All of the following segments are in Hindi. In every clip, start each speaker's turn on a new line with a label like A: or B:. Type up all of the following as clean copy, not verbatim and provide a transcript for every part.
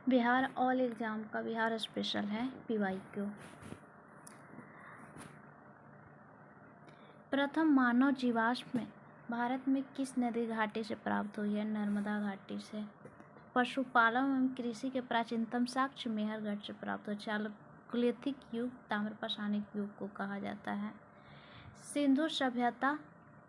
A: बिहार ऑल एग्जाम का बिहार स्पेशल है PYQ। प्रथम मानव जीवाश्म भारत में किस नदी घाटी से प्राप्त हुई है? नर्मदा घाटी से। पशुपालन एवं कृषि के प्राचीनतम साक्ष्य मेहरगढ़ से प्राप्त हुए। चालुक्यलिथिक युग ताम्रपाषाणिक युग को कहा जाता है। सिंधु सभ्यता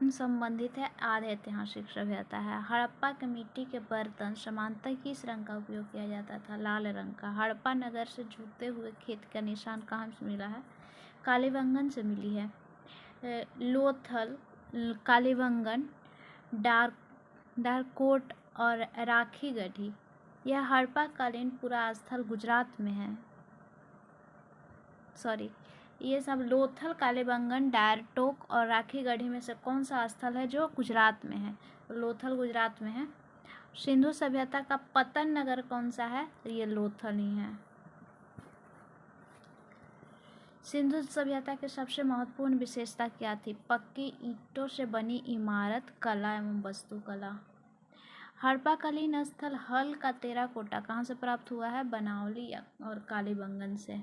A: संबंधित है, आधे ऐतिहासिक सभ्यता है। हड़प्पा के मिट्टी के बर्तन समानतः किस रंग का उपयोग किया जाता था? लाल रंग का। हड़प्पा नगर से जुड़ते हुए खेत का निशान कहाँ से मिला है? कालीबंगन से मिली है। लोथल, कालीबंगन, डारकोट और राखी गढ़ी यह हड़प्पा कालीन पुरास्थल गुजरात में है। ये सब लोथल, कालीबंगन, डारटोक और राखी गढ़ी में से कौन सा स्थल है जो गुजरात में है? लोथल गुजरात में है। सिंधु सभ्यता का पतन नगर कौन सा है? ये लोथल ही है। सिंधु सभ्यता की सबसे महत्वपूर्ण विशेषता क्या थी? पक्की ईंटों से बनी इमारत, कला एवं वास्तुकला। हड़प्पाकालीन स्थल हल का टेराकोटा कहाँ से प्राप्त हुआ है? बनावली और कालीबंगन से।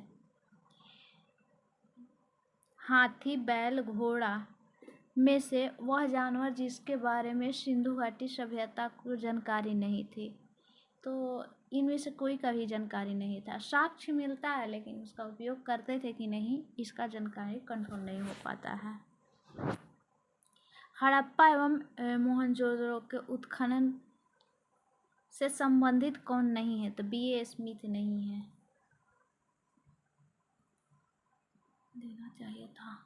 A: हाथी, बैल, घोड़ा में से वह जानवर जिसके बारे में सिंधु घाटी सभ्यता को जानकारी नहीं थी, तो इनमें से कोई का भी जानकारी नहीं था। साक्ष्य मिलता है लेकिन उसका उपयोग करते थे कि नहीं, इसका जानकारी कंफर्म नहीं हो पाता है। हड़प्पा एवं मोहनजोदड़ो के उत्खनन से संबंधित कौन नहीं है? तो BA स्मिथ नहीं है, देना चाहिए था।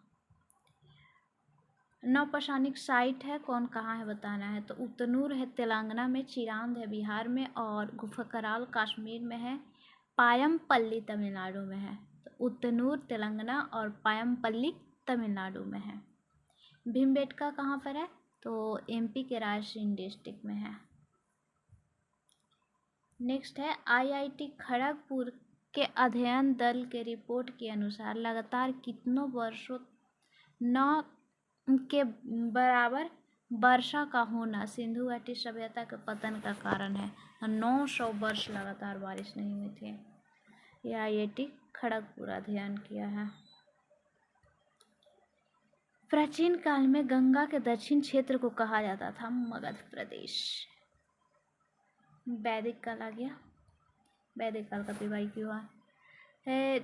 A: नवपाषाणिक साइट है कौन, कहाँ है बताना है। तो उतनूर है तेलंगाना में, चिरांद है बिहार में और गुफकराल कश्मीर में है। पायमपल्ली तमिलनाडु में है। तो उतनूर तेलंगाना और पायमपल्ली तमिलनाडु में है। भीमबेटका कहाँ पर है? तो MP के रायसेन डिस्ट्रिक्ट में है। नेक्स्ट है IIT खड़गपुर के अध्ययन दल के रिपोर्ट के अनुसार लगातार कितनों वर्षों न के बराबर वर्षा का होना सिंधु घाटी सभ्यता के पतन का कारण है। 900 वर्ष लगातार बारिश नहीं हुई थी। यह IIT खड़गपुर अध्ययन किया है। प्राचीन काल में गंगा के दक्षिण क्षेत्र को कहा जाता था मगध प्रदेश। वैदिक काल आ गया, वैदिक काल का PYQ हुआ है।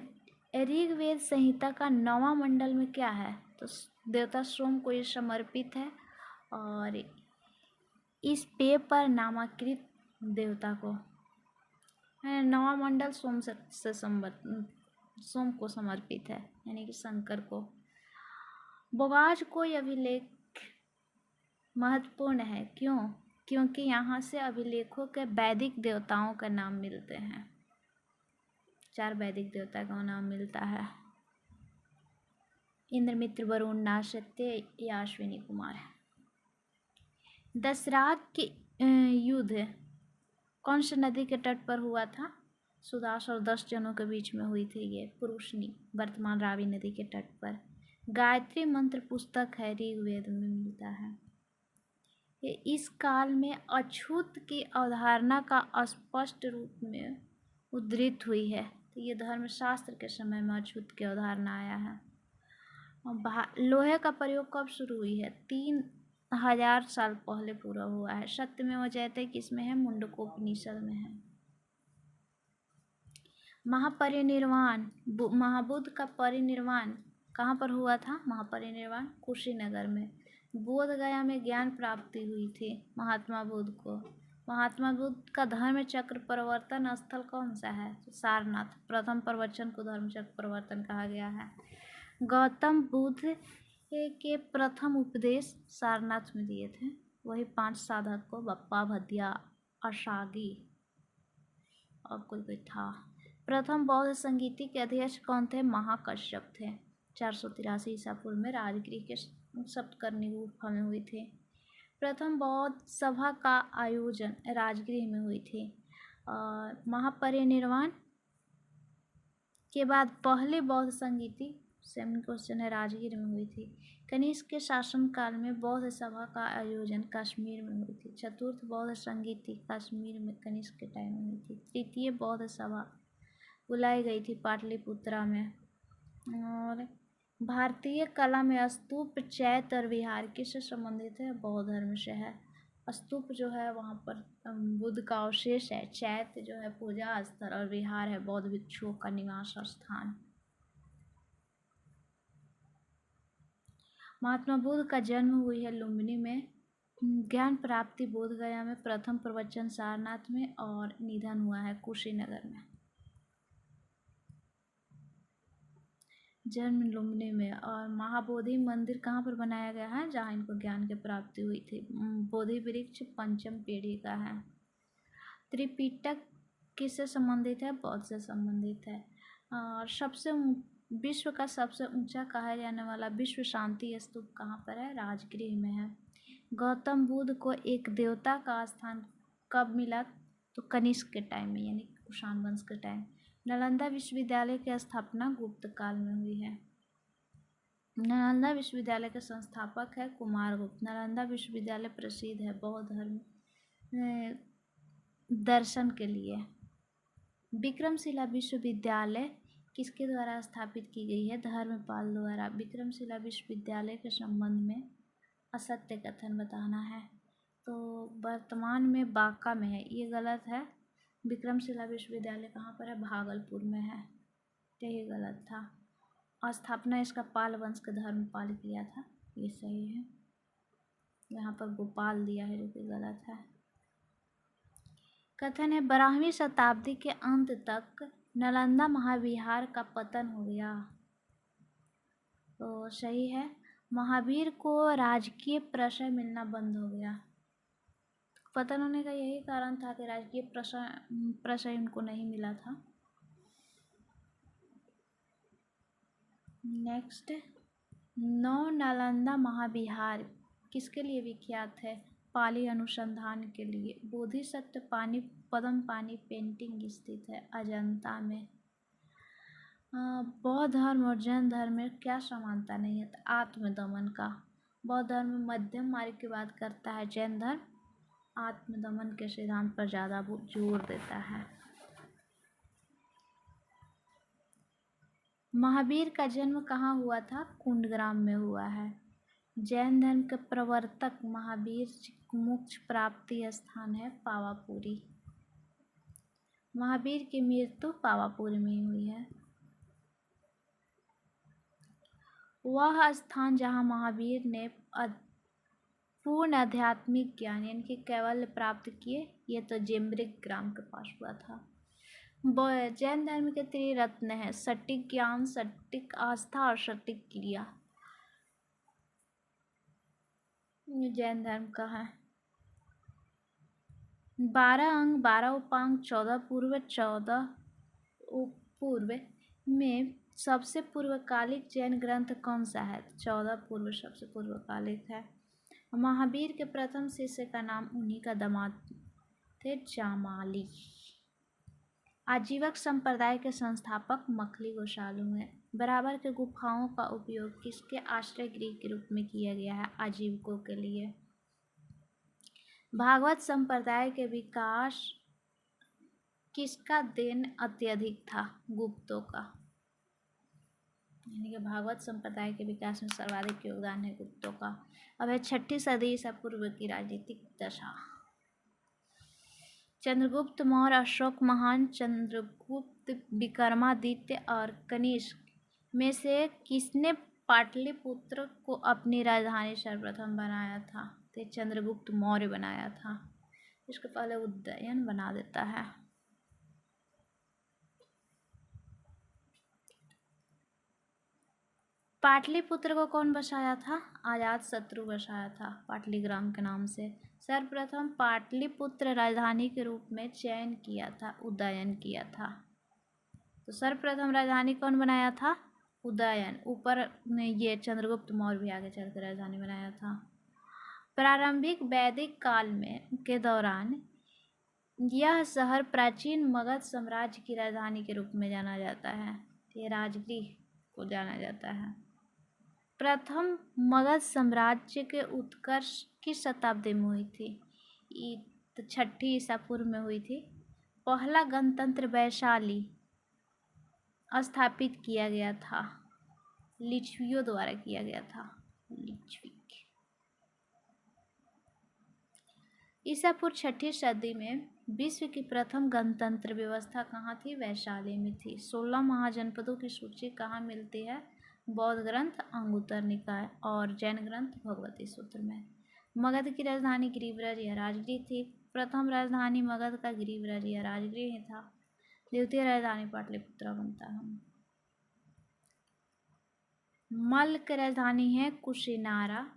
A: ऋग्वेद संहिता का 9वां मंडल में क्या है? तो देवता सोम को ये समर्पित है और इस पेय पर नामांकित देवता को 9वां मंडल सोम को समर्पित है, यानी कि शंकर को। बोगाज कोई अभिलेख महत्वपूर्ण है, क्यों? क्योंकि यहाँ से अभिलेखों के वैदिक देवताओं का नाम मिलते हैं। 4 वैदिक देवता का नाम मिलता है। इंद्र, मित्र, वरुण, नासत्य या अश्विनी कुमार। दशरात की युद्ध कौन सी नदी के तट पर हुआ था? सुदास और 10 जनों के बीच में हुई थी ये पुरुषनी, वर्तमान रावी नदी के तट पर। गायत्री मंत्र पुस्तक है, ऋग्वेद में मिलता है। ये इस काल में अछूत की अवधारणा का स्पष्ट रूप में उद्धृत हुई है। तो ये धर्मशास्त्र के समय में अछूत की अवधारणा आया है। लोहे का प्रयोग कब शुरू हुई है? 3000 साल पहले पूरा हुआ है। सत्यमेव जयते किसमें है? मुंडकोपनिषद में है। महापरिनिर्वाण, महाबुद्ध का परिनिर्वाण कहाँ पर हुआ था? महापरिनिर्वाण कुशीनगर में। बोध गया में ज्ञान प्राप्ति हुई थी महात्मा बुद्ध को। महात्मा बुद्ध का धर्म चक्र परिवर्तन स्थल कौन सा है? तो सारनाथ। प्रथम प्रवचन को धर्म चक्र परिवर्तन कहा गया है। गौतम बुद्ध के प्रथम उपदेश सारनाथ में दिए थे, वही 5 साधक को, बप्पा, भदिया, अशागी और कोई था। प्रथम बौद्ध संगीति के अध्यक्ष कौन थे? महाकश्यप थे। 483 ईसा पूर्व में राजगृह के सप्तकर्णी गुफा में हुई थी। प्रथम बौद्ध सभा का आयोजन राजगृह में हुई थी। और महापरिनिर्वाण के बाद पहली बौद्ध संगीति सेम क्वेश्चन है, राजगीर में हुई थी। कनिष्क के शासनकाल में बौद्ध सभा का आयोजन कश्मीर में हुई थी। चतुर्थ बौद्ध संगीति कश्मीर में कनिष्क के टाइम में हुई थी। तृतीय बौद्ध सभा बुलाई गई थी पाटलिपुत्रा में। और भारतीय कला में स्तूप, चैत्य और विहार किससे संबंधित है? बौद्ध धर्म से है। स्तूप जो है वहाँ पर बुद्ध का अवशेष है। चैत्य जो है पूजा स्थल और विहार है बौद्ध भिक्षुओं का निवास स्थान। महात्मा बुद्ध का जन्म हुई है लुम्बिनी में। ज्ञान प्राप्ति बोध गया में, प्रथम प्रवचन सारनाथ में और निधन हुआ है कुशीनगर में। जन्म लुम्बिनी में। और महाबोधि मंदिर कहाँ पर बनाया गया है? जहाँ इनको ज्ञान की प्राप्ति हुई थी। बोधि वृक्ष पंचम पीढ़ी का है। त्रिपिटक किससे संबंधित है? बौद्ध से संबंधित है। और विश्व का सबसे ऊंचा कहा जाने वाला विश्व शांति स्तूप कहाँ पर है? राजगृह में है। गौतम बुद्ध को एक देवता का स्थान कब मिला? तो कनिष्क के टाइम में, यानी कुषाण वंश के टाइम। नालंदा विश्वविद्यालय की स्थापना गुप्त काल में हुई है। नालंदा विश्वविद्यालय के संस्थापक है कुमारगुप्त। नालंदा विश्वविद्यालय प्रसिद्ध है बौद्ध धर्म दर्शन के लिए। विक्रमशिला विश्वविद्यालय किसके द्वारा स्थापित की गई है? धर्मपाल द्वारा। विक्रमशिला विश्वविद्यालय के संबंध में असत्य कथन बताना है। तो वर्तमान में बांका में है, ये गलत है। विक्रमशिला विश्वविद्यालय कहाँ पर है? भागलपुर में है, यही गलत था। स्थापना इसका पाल वंश के धर्मपाल किया था, ये सही है। यहाँ पर गोपाल दिया है जो कि गलत है। कथन है 12वीं शताब्दी के अंत तक नालंदा महाविहार का पतन हो गया। तो सही है। महावीर को राजकीय प्रशय मिलना बंद हो गया। पतन होने का यही कारण था कि राजकीय प्रशय उनको नहीं मिला था। नेक्स्ट, नौ नालंदा महाविहार किसके लिए विख्यात है? पाली अनुसंधान के लिए। बोधिसत्व पानी पद्म पानी पेंटिंग स्थित है अजंता में। बौद्ध धर्म और जैन धर्म में क्या समानता नहीं है? आत्मदमन का। बौद्ध धर्म मध्यम मार्ग की बात करता है, जैन धर्म आत्मदमन के सिद्धांत पर ज़्यादा जोर देता है। महावीर का जन्म कहाँ हुआ था? कुंडग्राम में हुआ है। जैन धर्म के प्रवर्तक महावीर मोक्ष प्राप्ति स्थान है पावापुरी। महावीर की मृत्यु पावापुरी में हुई है। वह स्थान जहाँ महावीर ने पूर्ण आध्यात्मिक ज्ञान यानी कि कैवल्य प्राप्त किए, ये तो जेम्ब्रिक ग्राम के पास हुआ था। जैन धर्म के त्रिरत्न है, सटीक ज्ञान, सटीक आस्था और सटीक क्रिया। जैन धर्म का है। 12 अंग, 12 उपांग, 14 पूर्व, 14 पूर्व में सबसे पूर्वकालिक जैन ग्रंथ कौन सा है? 14 पूर्व सबसे पूर्वकालिक है। महावीर के प्रथम शिष्य का नाम उन्हीं का दामाद थे, जामाली। आजीवक संप्रदाय के संस्थापक मखली गोसालू हैं। बराबर के गुफाओं का उपयोग किसके आश्रय गृह के रूप में किया गया है? आजीवकों के लिए। भागवत संप्रदाय के विकास किसका देन अत्यधिक था? गुप्तों का। यानी कि भागवत संप्रदाय के विकास में सर्वाधिक योगदान है गुप्तों का। अब है 6ठी सदी ईसा पूर्व की राजनीतिक दशा। चंद्रगुप्त मौर्य, अशोक महान, चंद्रगुप्त, विक्रमादित्य और कनिष्क में से किसने पाटलिपुत्र को अपनी राजधानी सर्वप्रथम बनाया था? तो चंद्रगुप्त मौर्य बनाया था। इसके पहले उदयन बना देता है। पाटलिपुत्र को कौन बसाया था? अजातशत्रु बसाया था पाटलिग्राम के नाम से। सर्वप्रथम पाटलिपुत्र राजधानी के रूप में चयन किया था, उदयन किया था। तो सर्वप्रथम राजधानी कौन बनाया था? उदयन। ऊपर ये चंद्रगुप्त मौर्य भी आगे चलकर राजधानी बनाया था। प्रारंभिक वैदिक काल में के दौरान यह शहर प्राचीन मगध साम्राज्य की राजधानी के रूप में जाना जाता है। ये राजगृह को जाना जाता है। प्रथम मगध साम्राज्य के उत्कर्ष किस शताब्दी में हुई थी? ये तो 6ठी ईसा पूर्व में हुई थी। पहला गणतंत्र वैशाली स्थापित किया गया था, लिच्छवियों द्वारा किया गया था। लिच्छवी ईसा पूर्व 6ठी सदी में विश्व की प्रथम गणतंत्र व्यवस्था कहाँ थी? वैशाली में थी। 16 महाजनपदों की सूची कहाँ मिलती है? बौद्ध ग्रंथ अंगुत्तर निकाय और जैन ग्रंथ भगवती सूत्र में। मगध की राजधानी गिरिव्रज या राजगृह थी। प्रथम राजधानी मगध का गिरिव्रज या राजगृह था। द्वितीय राजधानी पाटलिपुत्र बनता है। मल्ल की राजधानी है कुशीनारा,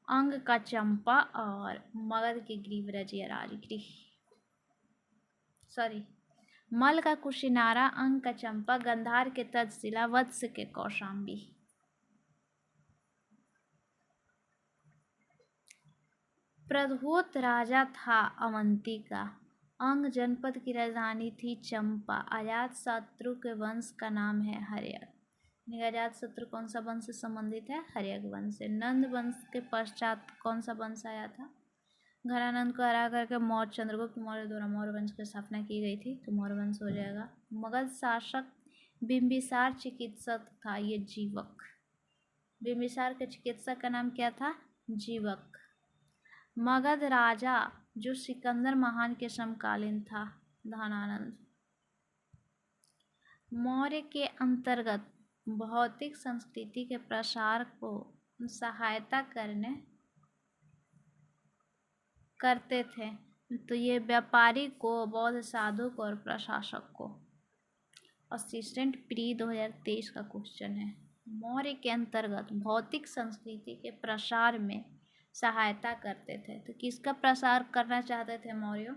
A: अंग का चंपा और मगध के गिरिव्रज या राजगृह। मल्ल का कुशीनारा, अंग का चंपा, गंधार के तक्षशिला, वत्स के कौशाम्बी। प्रद्योत राजा था अवंती का। अंग जनपद की राजधानी थी चंपा। अजातशत्रु के वंश का नाम है हर्यक। अजातशत्रु कौन सा वंश से संबंधित है? हर्यक वंश से। नंद वंश के पश्चात कौन सा वंश आया था? घनानंद को हरा करके चंद्रगुप्त मौर्य द्वारा मौर्य वंश की स्थापना की गई थी, तो मौर्य वंश हो जाएगा। मगध शासक बिंबिसार चिकित्सक था, ये जीवक। बिंबिसार के चिकित्सक का नाम क्या था? जीवक। मगध राजा जो सिकंदर महान के समकालीन था, धनानंद। मौर्य के अंतर्गत भौतिक संस्कृति के प्रसार को सहायता करते थे, तो ये व्यापारी को, बौद्ध साधु को और प्रशासक को। असिस्टेंट प्री 2023 का क्वेश्चन है। मौर्य के अंतर्गत भौतिक संस्कृति के प्रसार में सहायता करते थे, तो किसका प्रसार करना चाहते थे मौर्य?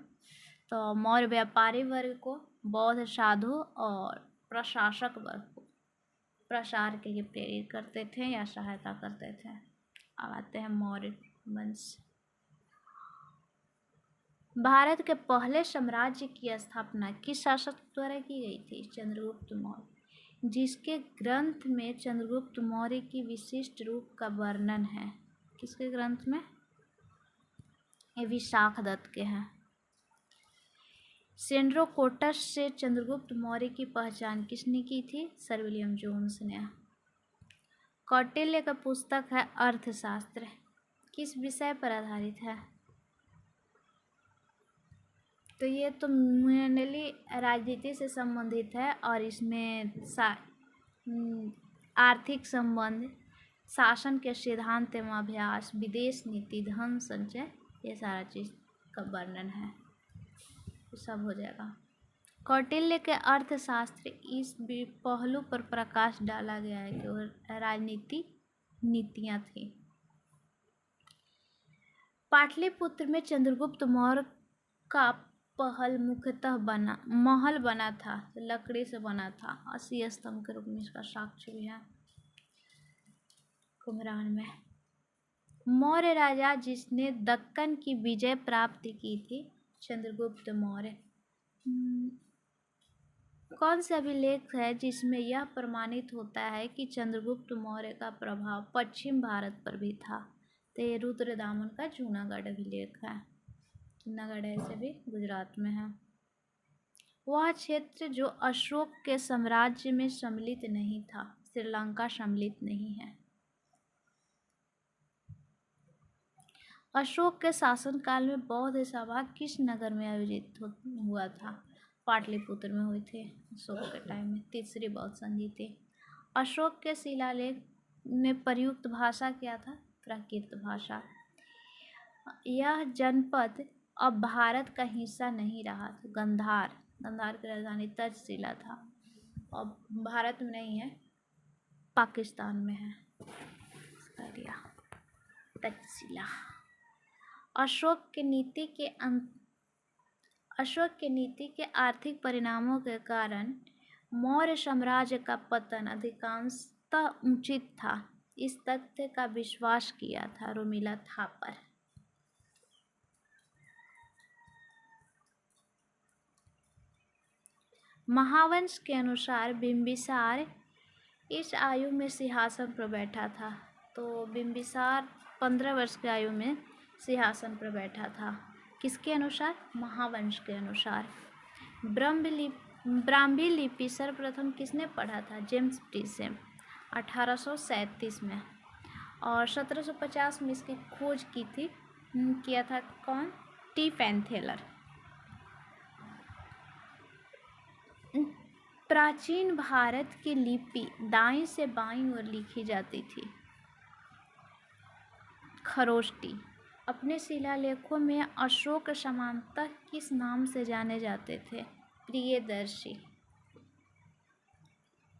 A: तो मौर्य व्यापारी वर्ग को, बौद्ध साधु और प्रशासक वर्ग को प्रसार के लिए प्रेरित करते थे या सहायता करते थे। अब आते हैं मौर्य वंश। भारत के पहले साम्राज्य की स्थापना किस शासक द्वारा की गई थी? चंद्रगुप्त मौर्य, जिसके ग्रंथ में चंद्रगुप्त मौर्य की विशिष्ट रूप का वर्णन है। किसके ग्रंथ में? ये विशाखदत्त के हैं। सेंड्रोकोटस से चंद्रगुप्त मौर्य की पहचान किसने की थी? सर विलियम जोन्स ने। कौटिल्य का पुस्तक है अर्थशास्त्र, किस विषय पर आधारित है? तो ये तो मेनली राजनीति से संबंधित है और इसमें आर्थिक संबंध, शासन के सिद्धांत एवं अभ्यास, विदेश नीति, धन संचय, ये सारा चीज का वर्णन है, तो सब हो जाएगा। कौटिल्य के अर्थशास्त्र इस पहलू पर प्रकाश डाला गया है कि वो राजनीति नीतियां थी। पाटलिपुत्र में चंद्रगुप्त मौर्य का महल बना था, लकड़ी से बना था। 80 स्तंभ के रूप में इसका साक्ष्य भी है कुमरान में। मौर्य राजा जिसने दक्कन की विजय प्राप्त की थी, चंद्रगुप्त मौर्य। कौन सा अभिलेख है जिसमें यह प्रमाणित होता है कि चंद्रगुप्त मौर्य का प्रभाव पश्चिम भारत पर भी था? तो ये रुद्रदामन का जूनागढ़ अभिलेख है। जूनागढ़ ऐसे भी गुजरात में है। वह क्षेत्र जो अशोक के साम्राज्य में सम्मिलित नहीं था, श्रीलंका सम्मिलित नहीं है। अशोक के शासनकाल में बौद्ध सभा किस नगर में आयोजित हुआ था? पाटलिपुत्र में हुई थी अशोक के टाइम में। तीसरी बौद्ध संधि थी। अशोक के शिलालेख में प्रयुक्त भाषा क्या था? प्राकृत भाषा। यह जनपद अब भारत का हिस्सा नहीं रहा था। गंधार की राजधानी तक्षशिला था, अब भारत में नहीं है, पाकिस्तान में है। तक्षशिला। अशोक के नीति के आर्थिक परिणामों के कारण मौर्य साम्राज्य का पतन अधिकांशतः उचित था। इस तथ्य का विश्वास किया था रोमिला थापर। महावंश के अनुसार बिंबिसार इस आयु में सिंहासन पर बैठा था। तो बिंबिसार 15 वर्ष की आयु में सिंहासन पर बैठा था। किसके अनुसार? महावंश के अनुसार। ब्राह्मी लिपि सर्वप्रथम किसने पढ़ा था? जेम्स प्रीसेम 1837 में। और 1750 में इसकी खोज किया था कौन? टी पेनथेलर। प्राचीन भारत की लिपि दाईं से बाईं ओर लिखी जाती थी। खरोष्टी अपने शिलालेखों में अशोक सामंत किस नाम से जाने जाते थे? प्रियदर्शी।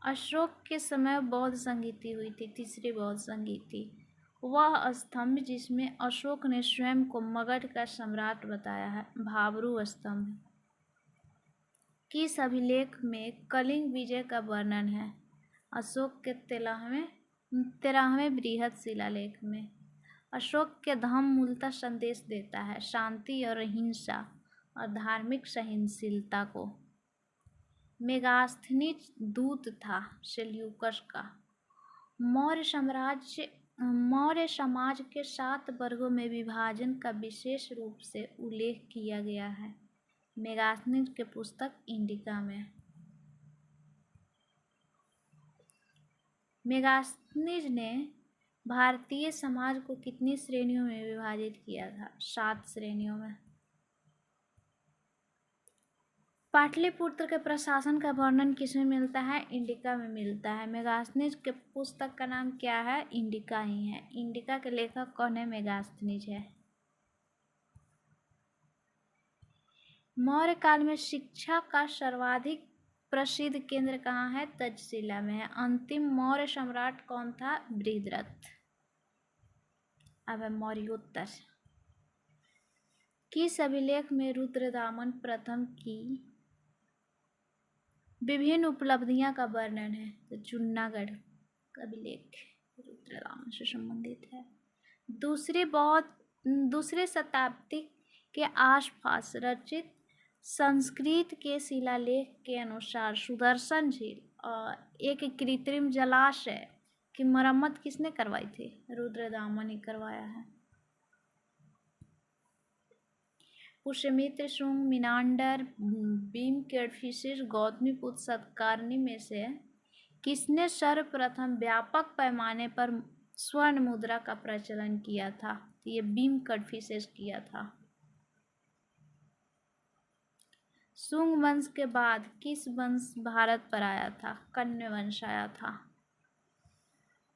A: अशोक के समय बौद्ध संगीति हुई थी, तीसरी बौद्ध संगीति। वह स्तंभ जिसमें अशोक ने स्वयं को मगध का सम्राट बताया है, भाबरू स्तंभ। किस अभिलेख में कलिंग विजय का वर्णन है? अशोक के 13वें बृहद शिलालेख में। अशोक के धम्म मूलतः संदेश देता है शांति और अहिंसा और धार्मिक सहनशीलता को। मेगास्थनीज दूत था सेल्यूकस का। मौर्य समाज के 7 वर्गों में विभाजन का विशेष रूप से उल्लेख किया गया है मेगास्थनीज के पुस्तक इंडिका में। मेगास्थनीज ने भारतीय समाज को कितनी श्रेणियों में विभाजित किया था? 7 श्रेणियों में। पाटलिपुत्र के प्रशासन का वर्णन किसमें मिलता है? इंडिका में मिलता है। मेगास्थनीज के पुस्तक का नाम क्या है? इंडिका ही है। इंडिका के लेखक कौन है? मेगास्थनीज है। मौर्य काल में शिक्षा का सर्वाधिक प्रसिद्ध केंद्र कहाँ है? तक्षशिला में है। अंतिम मौर्य सम्राट कौन था? बृहद्रथ। अब है मौर्योत्तर। किस अभिलेख में रुद्रदामन प्रथम की विभिन्न उपलब्धियां का वर्णन है? तो जूनागढ़ का अभिलेख रुद्रदामन से संबंधित है। दूसरे शताब्दी के आसपास रचित संस्कृत के शिलालेख के अनुसार सुदर्शन झील और एक कृत्रिम जलाशय की मरम्मत किसने करवाई थी? रुद्रदामन ने करवाया है। पुष्यमित्र, शुंग, मिनांडर, भीम, कैडफिशिस, गौतमीपुत्र सत्कारनी में से किसने सर्वप्रथम व्यापक पैमाने पर स्वर्ण मुद्रा का प्रचलन किया था? ये भीम कैडफिशिस किया था। शुंग वंश के बाद किस वंश भारत पर आया था? कण्व वंश आया था।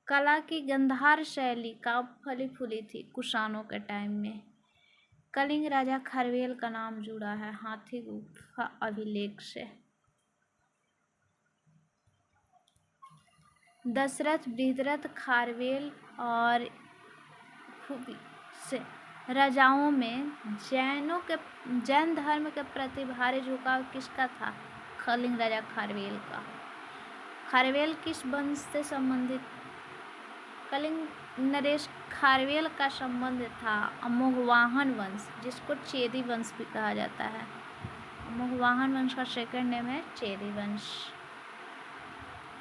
A: कला की गंधार शैली कब फली फूली थी? कुषाणों के टाइम में। कलिंग राजा खारवेल का नाम जुड़ा है हाथी गुफा अभिलेख से। दशरथ, बृहद्रथ, खारवेल और से राजाओं में जैन धर्म के प्रति भारी झुकाव किसका था? कलिंग राजा खारवेल का। खारवेल किस वंश से संबंधित? कलिंग नरेश खारवेल का संबंध था अमोघवाहन वंश, जिसको चेदी वंश भी कहा जाता है। अमोघवाहन वंश का सेकंड नेम है चेदी वंश।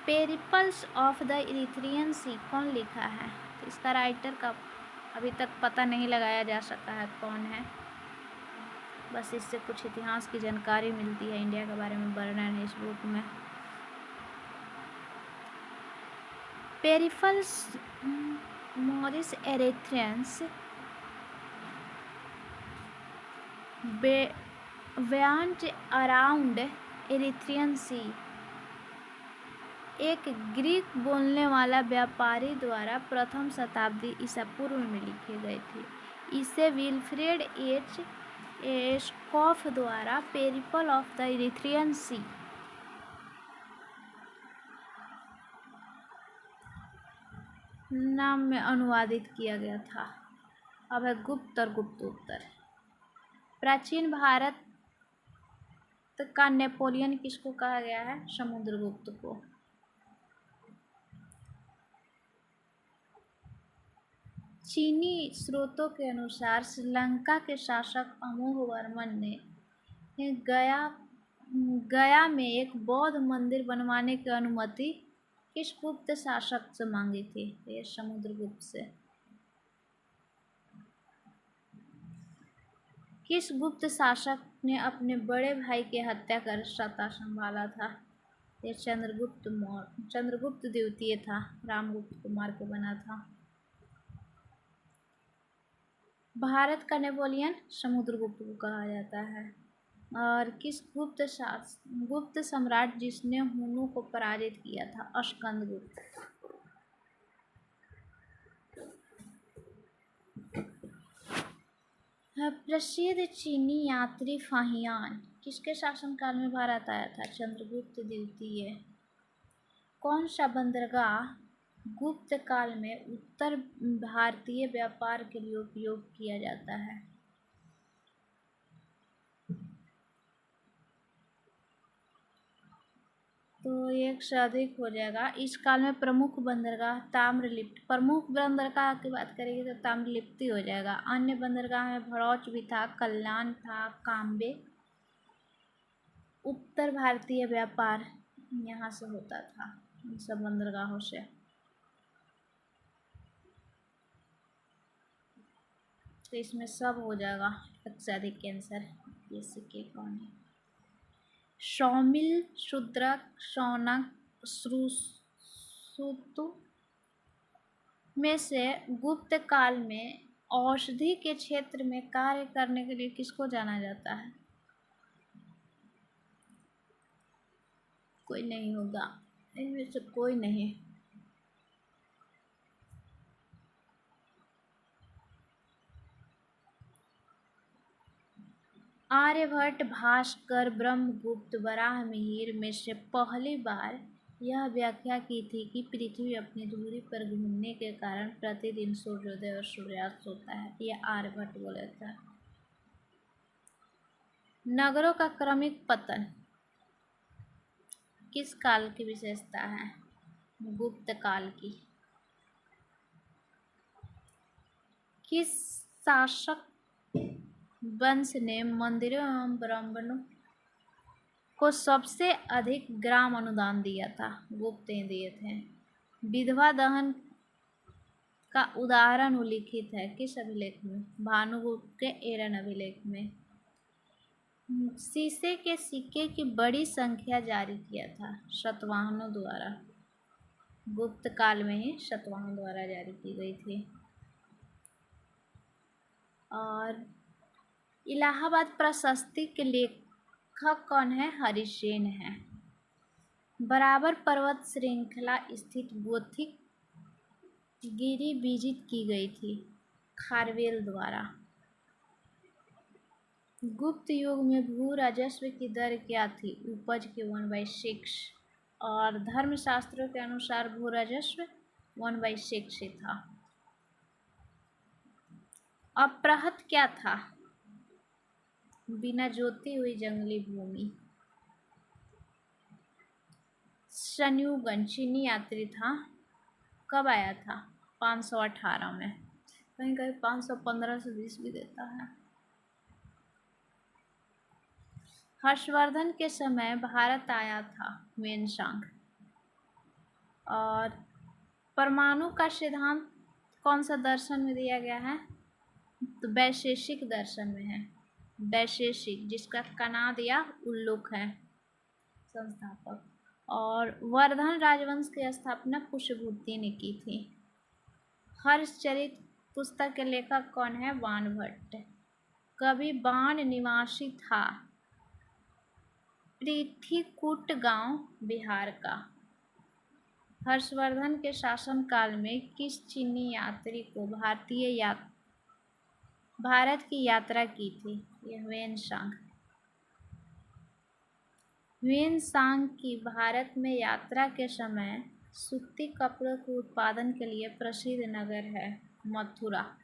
A: पेरिपल्स ऑफ द इरिथ्रियन सी कौन लिखा है? तो इसका राइटर का अभी तक पता नहीं लगाया जा सका है कौन है। बस इससे कुछ इतिहास की जानकारी मिलती है, इंडिया के बारे में वर्णन है इस बुक में। Periplus Maris Erythraeans went around Erythraean sea एक ग्रीक बोलने वाला व्यापारी द्वारा प्रथम शताब्दी ईसा पूर्व में लिखे गए थे। इसे विल्फ्रेड एच स्कॉफ द्वारा पेरिपल ऑफ द इरिथ्रियन सी नाम में अनुवादित किया गया था। अब है गुप्त और गुप्तोत्तर। प्राचीन भारत का नेपोलियन किसको कहा गया है? समुद्रगुप्त को। चीनी स्रोतों के अनुसार श्रीलंका के शासक अमोघवर्मन ने गया में एक बौद्ध मंदिर बनवाने की अनुमति किस गुप्त शासक से मांगी थी? ये समुद्रगुप्त से। किस गुप्त शासक ने अपने बड़े भाई की हत्या कर सत्ता संभाला था? ये चंद्रगुप्त द्वितीय था, रामगुप्त को मार के बना था। भारत का नेपोलियन समुद्रगुप्त को कहा जाता है। और किस गुप्त सम्राट जिसने हुनों को पराजित किया था? स्कंदगुप्त। प्रसिद्ध चीनी यात्री फाहियान किसके शासनकाल में भारत आया था? चंद्रगुप्त द्वितीय। कौन सा बंदरगाह गुप्त काल में उत्तर भारतीय व्यापार के लिए उपयोग किया जाता है? तो एक से अधिक हो जाएगा। इस काल में प्रमुख बंदरगाह ताम्रलिप्त। प्रमुख बंदरगाह की बात करेंगे तो ताम्रलिप्ति हो जाएगा। अन्य बंदरगाह में भड़ौच भी था, कल्याण था, काम्बे। उत्तर भारतीय व्यापार यहाँ से होता था, इन सब बंदरगाहों से। तो इसमें सब हो जाएगा, एक से अधिक कैंसर। ये सिक्के कौन है? सौमिल, शूद्रक, शौनक, श्रुतु में से गुप्त काल में औषधि के क्षेत्र में कार्य करने के लिए किसको जाना जाता है? कोई नहीं होगा, इनमें से कोई नहीं। आर्यभट्ट, भास्कर, ब्रह्मगुप्त, वराहमिहिर में से पहली बार यह व्याख्या की थी कि पृथ्वी अपनी धुरी पर घूमने के कारण प्रतिदिन सूर्योदय और सूर्यास्त होता है। यह आर्यभट्ट बोला था। नगरों का क्रमिक पतन किस काल की विशेषता है? गुप्त काल की। किस शासक वंश ने मंदिरों एवं ब्राह्मणों को सबसे अधिक ग्राम अनुदान दिया था? गुप्त ने दिए थे। विधवा दहन का उदाहरण उल्लिखित है किस अभिलेख में? भानुगुप्त के एरन अभिलेख में। शीशे के सिक्के की बड़ी संख्या जारी किया था सातवाहनों द्वारा। गुप्त काल में ही सातवाहनों द्वारा जारी की गई थी। और इलाहाबाद प्रशस्ति के लेखक कौन है? हरिसेन है। बराबर पर्वत श्रृंखला स्थित गोथिक गिरी विजित की गई थी खारवेल द्वारा। गुप्त युग में भू राजस्व की दर क्या थी? उपज के 1/6। और धर्मशास्त्रों के अनुसार भू राजस्व 1/6 ही था। अपृहत क्या था? बिना जोती हुई जंगली भूमि। संयुगन चीनी यात्री था, कब आया था? 518 में। कहीं कहीं 515 से 20 भी देता है। हर्षवर्धन के समय भारत आया था वेनसांग। और परमाणु का सिद्धांत कौन सा दर्शन में दिया गया है? तो वैशेषिक दर्शन में है। वैशेषिक, जिसका कनाद या उल्लुक है संस्थापक। और वर्धन राजवंश की स्थापना पुष्यभूति ने की थी। हर्षचरित पुस्तक के लेखक कौन है? बाणभट्ट। कभी बाण निवासी था पृथ्वीकूट गांव बिहार का। हर्षवर्धन के शासनकाल में किस चीनी यात्री को भारत की यात्रा की थी? यह वेनसांग। वेनसांग की भारत में यात्रा के समय सूती कपड़ों के उत्पादन के लिए प्रसिद्ध नगर है मथुरा।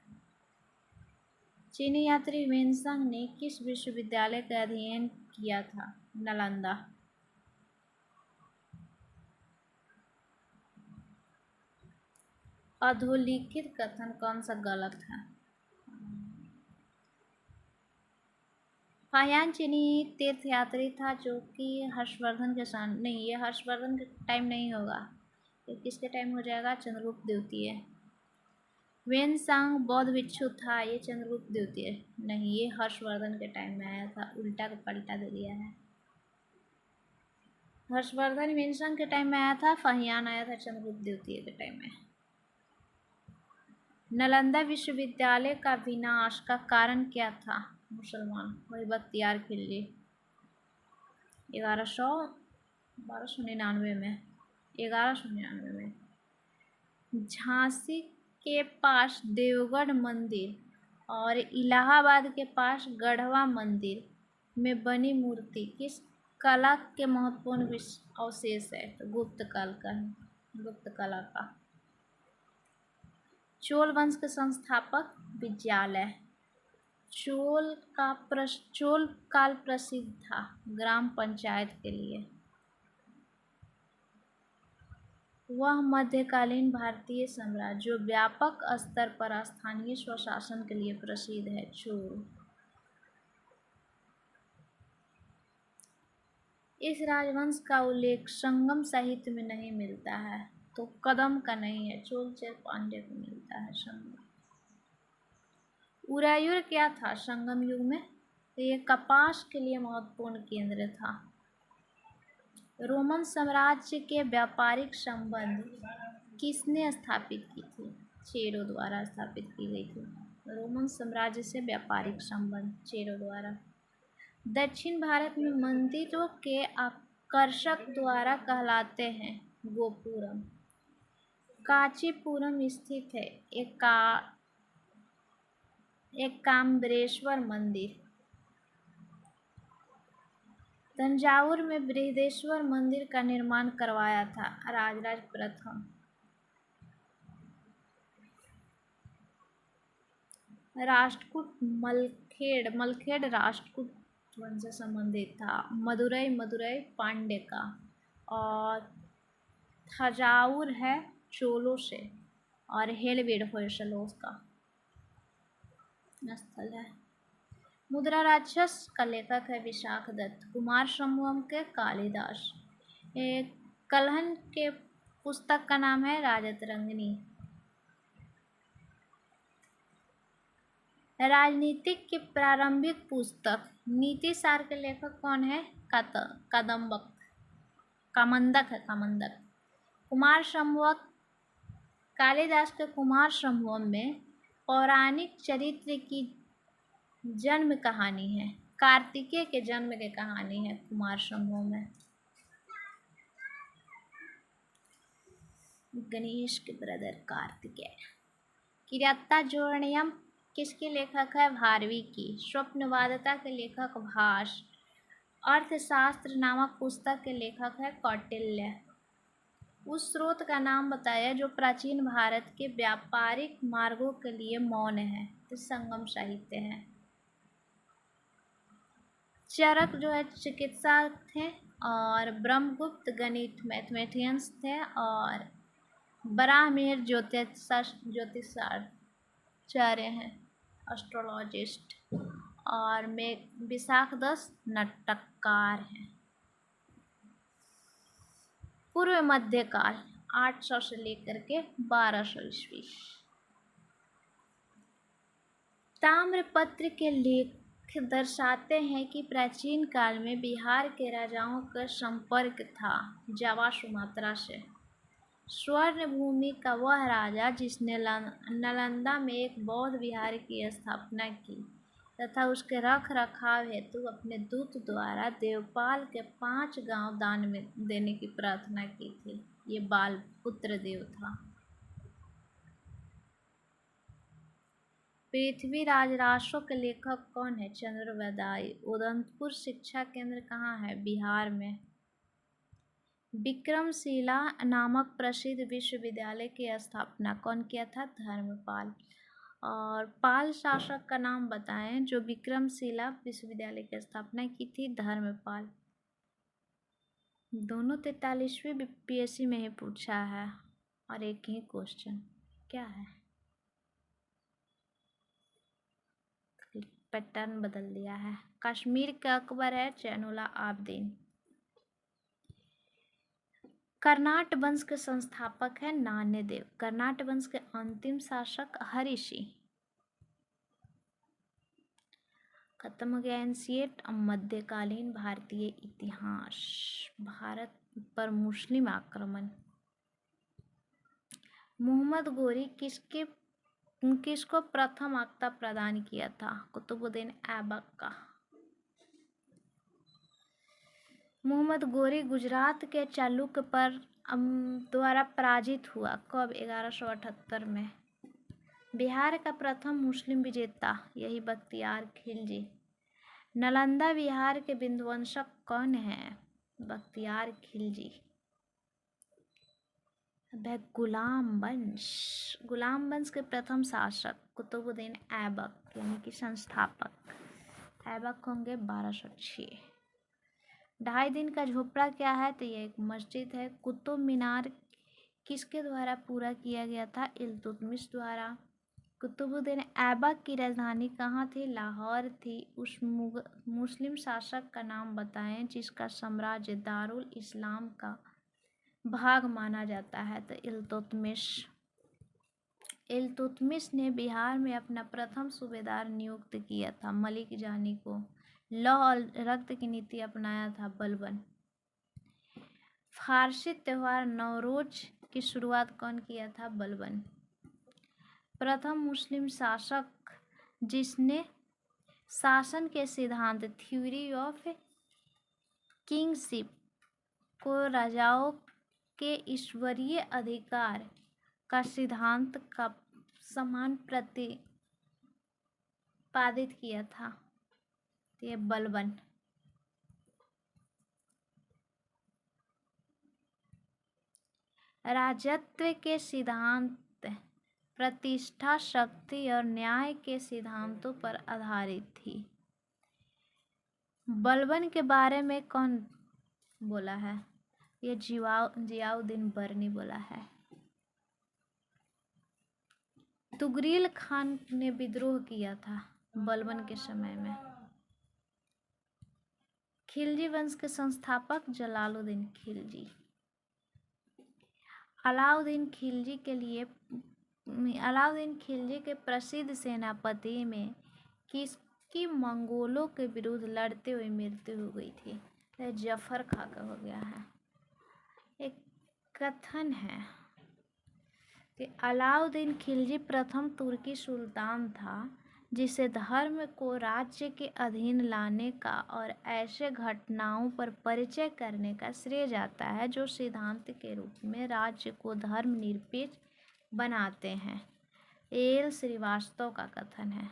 A: चीनी यात्री वेनसांग ने किस विश्वविद्यालय का अध्ययन किया था? नालंदा। अधोलिखित कथन कौन सा गलत है? फाहियान चीनी तीर्थयात्री था जो कि हर्षवर्धन के साथ नहीं, ये हर्षवर्धन के टाइम नहीं होगा। ये किसके टाइम हो जाएगा? चंद्रगुप्त द्वितीय। वेनसांग बौद्ध भिक्षु था, ये चंद्रगुप्त द्वितीय नहीं, ये हर्षवर्धन के टाइम में आया था, उल्टा का पलटा दे दिया है। हर्षवर्धन वेनसांग के टाइम में आया था, फाहियान आया था चंद्रगुप्त द्वितीय के टाइम में। नालंदा विश्वविद्यालय का विनाश का कारण क्या था? मुसलमान, वही बख्तियार खिलजी। 1299 में 1199 में। झांसी के पास देवगढ़ मंदिर और इलाहाबाद के पास गढ़वा मंदिर में बनी मूर्ति किस कला के महत्वपूर्ण अवशेष है? तो गुप्त काल का, गुप्त कला का। चोल वंश के संस्थापक विद्यालय। चोल काल प्रसिद्ध था ग्राम पंचायत के लिए। वह मध्यकालीन भारतीय साम्राज्य जो व्यापक स्तर पर स्थानीय स्वशासन के लिए प्रसिद्ध है। चोल। इस राजवंश का उल्लेख संगम साहित्य में नहीं मिलता है, तो कदम का नहीं है, चोल चेर पांड्य को मिलता है संगम। उरायुर क्या था संगम युग में? तो ये कपास के लिए महत्वपूर्ण केंद्र था। रोमन साम्राज्य के व्यापारिक संबंध किसने स्थापित की थी? चेरो द्वारा स्थापित की गई थी। रोमन साम्राज्य से व्यापारिक संबंध चेरो द्वारा। दक्षिण भारत में मंदिरों के आकर्षक द्वारा कहलाते हैं गोपुरम। कांचीपुरम स्थित है एक काम्बरेश्वर मंदिर। तंजावुर में बृहदेश्वर मंदिर का निर्माण करवाया था राजराज प्रथम। राष्ट्रकूट मलखेड़ राष्ट्रकूट वंश से संबंधित था। मदुरई पांड्य का, और थंजावुर है चोलों से, और हेलवेड होयसलों का स्थल है। मुद्रा राक्षस का लेखक है विशाख दत्त। कुमार संभवम के कालिदास। कलहन के पुस्तक का नाम है राजतरंगिणी। राजनीतिक की प्रारंभिक पुस्तक नीति सार के लेखक कौन है? कामंदक है, कामंदक। कुमार संभव कालिदास के कुमार संभवम में पौराणिक चरित्र की जन्म कहानी है। कार्तिकेय के जन्म की कहानी है कुमार संभव में। गणेश के ब्रदर कार्तिकेय। किरातार्जुनीयम किसके लेखक है? भारवी की। स्वप्नवादता के लेखक भास। अर्थशास्त्र नामक पुस्तक के लेखक है कौटिल्य। उस स्रोत का नाम बताया जो प्राचीन भारत के व्यापारिक मार्गों के लिए मौन है, तो संगम साहित्य है। चरक जो है चिकित्सा थे, और ब्रह्मगुप्त गणित मैथमेटिशियंस थे, और बराहमिहिर ज्योतिषाचार्य हैं, एस्ट्रोलॉजिस्ट, और में विशाखदत्त नाटककार हैं। पूर्व मध्यकाल 800 से लेकर के 1200 ईस्वी। ताम्रपत्र के लेख दर्शाते हैं कि प्राचीन काल में बिहार के राजाओं का संपर्क था जावा सुमात्रा से। स्वर्ण भूमि का वह राजा जिसने नालंदा में एक बौद्ध विहार की स्थापना की तथा उसके रख रखाव हेतु अपने दूत द्वारा देवपाल के 5 गांव दान में देने की प्रार्थना की थी। ये बाल पुत्र देव था। पृथ्वीराज रासो के लेखक कौन है? चंद्रवदाई। उदंतपुर शिक्षा केंद्र कहाँ है? बिहार में। विक्रमशिला नामक प्रसिद्ध विश्वविद्यालय की स्थापना कौन किया था? धर्मपाल। और पाल शासक का नाम बताएं जो विक्रमशिला विश्वविद्यालय की स्थापना की थी? धर्मपाल। दोनों 43वें बीपीएससी में ही पूछा है, और एक ही क्वेश्चन क्या है, पैटर्न बदल दिया है। कश्मीर का अकबर है जैनुला आबदीन। कर्नाट वंश के संस्थापक है नान्यदेव। कर्नाट वंश के अंतिम शासक हरिषि। खत्म हो गया एंशिएंट। अब मध्यकालीन भारतीय इतिहास। भारत पर मुस्लिम आक्रमण। मोहम्मद गोरी किसको प्रथम अक्ता प्रदान किया था? कुतुबुद्दीन ऐबक का। मोहम्मद गोरी गुजरात के चालुक्य पर द्वारा पराजित हुआ। कब? 1178 में। बिहार का प्रथम मुस्लिम विजेता यही बख्तियार खिलजी। नालंदा बिहार के विध्वंसक कौन है? बख्तियार खिलजी। वह गुलाम वंश के प्रथम शासक कुतुबुद्दीन ऐबक यानी कि संस्थापक। ऐबक होंगे 1206। 2.5 दिन का झोपड़ा क्या है? तो ये एक मस्जिद है। कुतुब मीनार किसके द्वारा पूरा किया गया था? इल्तुतमिश द्वारा। कुतुबुद्दीन ऐबक की राजधानी कहाँ थी? लाहौर थी। उस मुस्लिम शासक का नाम बताएं जिसका साम्राज्य दारुल इस्लाम का भाग माना जाता है। तो इल्तुतमिश। इल्तुतमिश ने बिहार में अपना प्रथम सूबेदार नियुक्त किया था मलिक जानी को। लौह और रक्त की नीति अपनाया था बलबन। फारसी त्योहार नवरोज की शुरुआत कौन किया था? बलबन। प्रथम मुस्लिम शासक जिसने शासन के सिद्धांत थ्योरी ऑफ किंगशिप को राजाओं के ईश्वरीय अधिकार का सिद्धांत का समान प्रतिपादित किया था। ये बलबन। राजत्व के सिद्धांत प्रतिष्ठा, शक्ति और न्याय के सिद्धांतों पर आधारित थी। बलबन के बारे में कौन बोला है? ये जियाउद्दीन बर्नी बोला है। तुगरील खान ने विद्रोह किया था बलबन के समय में। खिलजी वंश के संस्थापक जलालुद्दीन खिलजी। अलाउद्दीन खिलजी के प्रसिद्ध सेनापति में किसकी मंगोलों के विरुद्ध लड़ते हुए मृत्यु हो गई थी? तो जफर खां का हो गया है। एक कथन है कि अलाउद्दीन खिलजी प्रथम तुर्की सुल्तान था जिसे धर्म को राज्य के अधीन लाने का और ऐसे घटनाओं पर परिचय करने का श्रेय जाता है जो सिद्धांत के रूप में राज्य को धर्मनिरपेक्ष बनाते हैं। एल श्रीवास्तव का कथन है।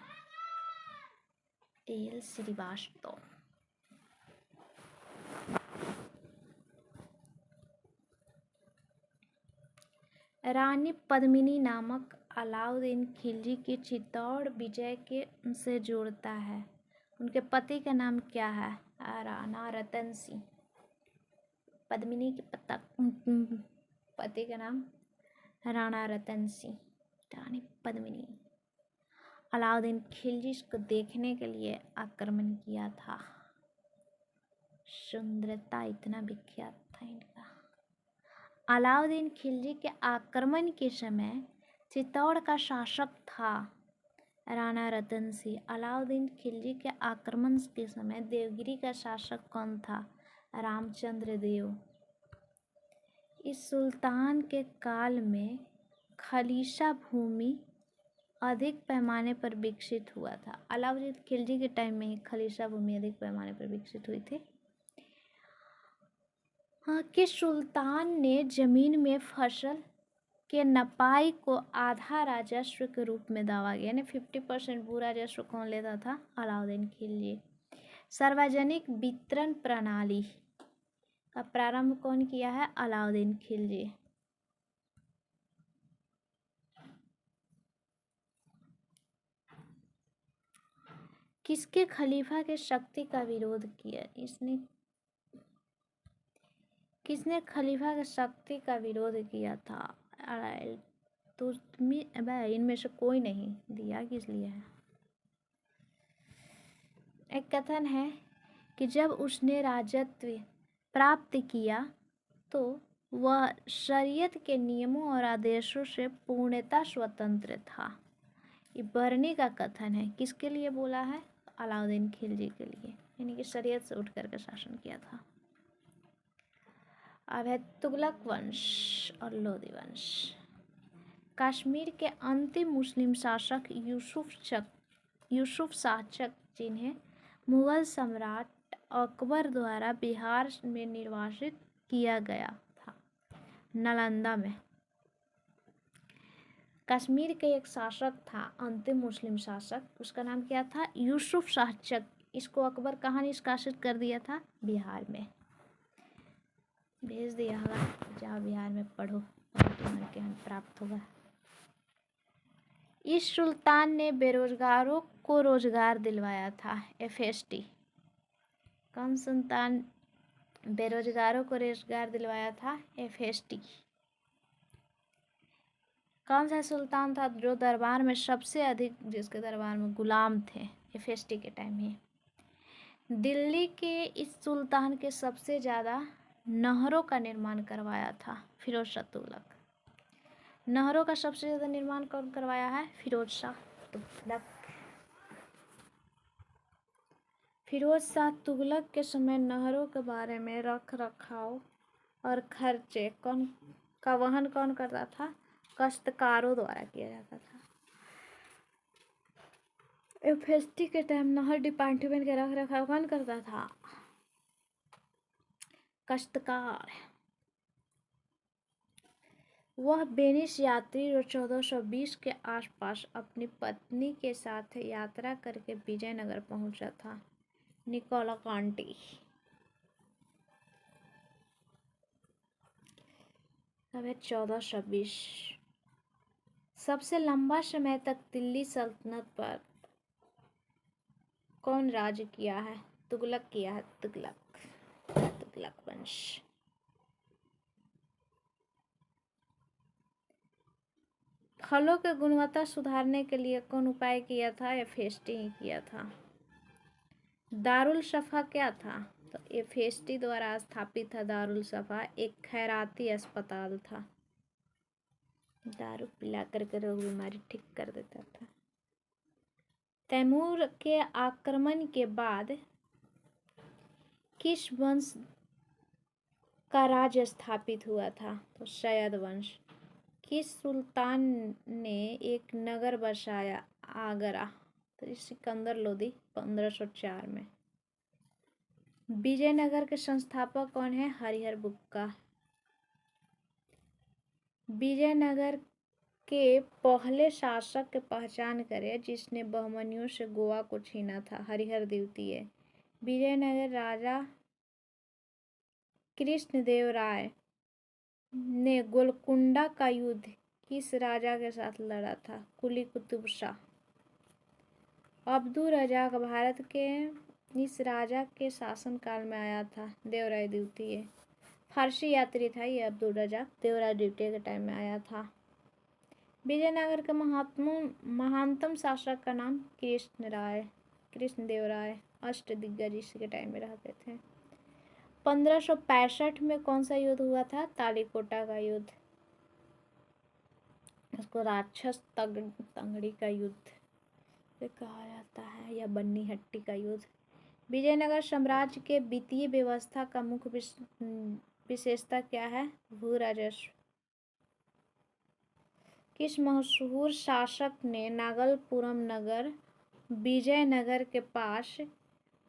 A: एल श्रीवास्तव। रानी पद्मिनी नामक अलाउद्दीन खिलजी की चित्तौड़ विजय से जोड़ता है। उनके पति का नाम क्या है? राणा रतन सिंह। पद्मिनी के पति का नाम राणा रतन सिंह। रानी पद्मिनी। अलाउद्दीन खिलजी को देखने के लिए आक्रमण किया था। सुंदरता इतना विख्यात था इनका। अलाउद्दीन खिलजी के आक्रमण के समय चित्तौड़ का शासक था राणा रतन सिंह। अलाउद्दीन खिलजी के आक्रमण के समय देवगिरी का शासक कौन था? रामचंद्र देव। इस सुल्तान के काल में खलीसा भूमि अधिक पैमाने पर विकसित हुआ था। अलाउद्दीन खिलजी के टाइम में ही खलीसा भूमि अधिक पैमाने पर विकसित हुई थी। कि सुल्तान ने जमीन में फसल के नपाई को आधा राजस्व के रूप में दावा किया, यानी 50% भू राजस्व कौन लेता था? अलाउद्दीन खिलजी। सार्वजनिक वितरण प्रणाली का प्रारंभ कौन किया है? अलाउद्दीन खिलजी। किसके खलीफा के शक्ति का विरोध किया? किसने खलीफा के शक्ति का विरोध किया था? तो इनमें से कोई नहीं दिया, किस लिए है? एक कथन है कि जब उसने राजत्व प्राप्त किया तो वह शरीयत के नियमों और आदेशों से पूर्णतः स्वतंत्र था। ये बरनी का कथन है, किसके लिए बोला है? अलाउद्दीन खिलजी के लिए, यानी कि शरीयत से उठ करके शासन किया था। अब है तुगलक वंश और लोदी वंश। कश्मीर के अंतिम मुस्लिम शासक यूसुफ शाह चक, जिन्हें मुगल सम्राट अकबर द्वारा बिहार में निर्वासित किया गया था, नालंदा में। कश्मीर के एक शासक था, अंतिम मुस्लिम शासक, उसका नाम क्या था? यूसुफ शाह चक। इसको अकबर कहाँ निष्कासित कर दिया था? बिहार में। भेज दिया होगा, जाओ बिहार में पढ़ो, तुम्हें ज्ञान प्राप्त होगा। इस सुल्तान ने बेरोजगारों को रोजगार दिलवाया था, FST। कौन सुल्तान बेरोजगारों को रोजगार दिलवाया था? FST। कौन सा सुल्तान था जो दरबार में सबसे अधिक, जिसके दरबार में गुलाम थे FST के टाइम ही? दिल्ली के इस सुल्तान के सबसे ज़्यादा नहरों का निर्माण करवाया था फिरोज शाह तुगलक। नहरों का सबसे ज़्यादा निर्माण कौन करवाया है? फिरोज शाह तुगलक। फिरोज शाह तुगलक के समय नहरों के बारे में रख रखाव और खर्चे का वहन कौन करता था? काश्तकारों द्वारा किया जाता था। FST के टाइम नहर डिपार्टमेंट के रख रखाव कौन करता था? काश्तकार। वह वेनिस यात्री जो 1420 के आसपास अपनी पत्नी के साथ यात्रा करके विजयनगर पहुंचा था, निकोला कांटी। अब है 1420। सबसे लंबा समय तक दिल्ली सल्तनत पर कौन राज किया है? तुगलक किया है, तुगलक वंश। फलों की गुणवत्ता सुधारने के लिए कौन उपाय किया था? FST ही किया था। दारुल सफा क्या था? तो FST द्वारा स्थापित था दारुल सफा, एक खैराती अस्पताल था। दारू पिला करके रोग बीमारी ठीक कर देता था। तैमूर के आक्रमण के बाद किस वंश का राज स्थापित हुआ था? तो सैयद वंश। किस सुल्तान ने एक नगर बसाया आगरा? तो सिकंदर लोदी 1504 में। विजयनगर के संस्थापक कौन है? हरिहर बुक्का। विजयनगर के पहले शासक की पहचान करें जिसने बहमनियों से गोवा को छीना था, हरिहर द्वितीय। विजयनगर राजा कृष्णदेवराय ने गोलकुंडा का युद्ध किस राजा के साथ लड़ा था? कुली कुतुब शाह। अब्दुल रजाक भारत के इस राजा के शासनकाल में आया था, देवराय द्वितीय। फारसी यात्री था ये अब्दुल रजाक, देवराय द्वितीय के टाइम में आया था। विजयनगर के महानतम शासक का नाम कृष्णदेवराय अष्टदिग्गज इसके टाइम में रहते थे। 1565 में कौन सा युद्ध हुआ था? तालीकोटा का युद्ध। उसको राक्षस तंगड़ी का युद्ध कहा जाता है, या बन्नी हट्टी का युद्ध। विजयनगर साम्राज्य के वित्तीय व्यवस्था का मुख्य विशेषता क्या है? भू राजस्व। किस मशहूर शासक ने नागलपुरम नगर विजयनगर के पास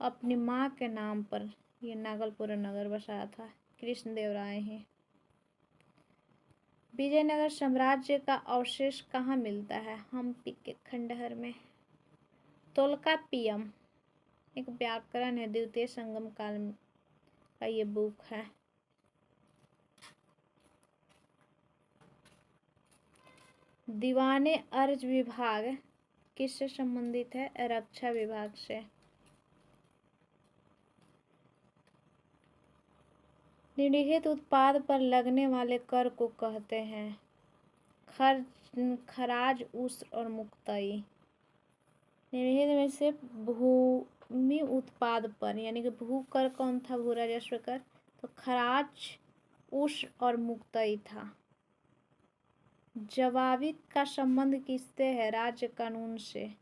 A: अपनी मां के नाम पर ये नागलपुरम नगर बसाया था? कृष्णदेवराय हैं। विजयनगर साम्राज्य का अवशेष कहाँ मिलता है? हम्पी के खंडहर में। तोल्काप्पियम एक व्याकरण है, द्वितीय संगम काल का ये बुक है। दीवाने अर्ज विभाग किससे संबंधित है? रक्षा विभाग से। निम्नलिखित उत्पाद पर लगने वाले कर को कहते हैं? खराज, उस्र और मुक्ताई। निम्नलिखित में से भूमि उत्पाद पर यानी कि भू कर कौन था? भू राजस्व कर। तो खराज उष्ण और मुक्तई था। जवाबित का संबंध किससे है? राज्य कानून से।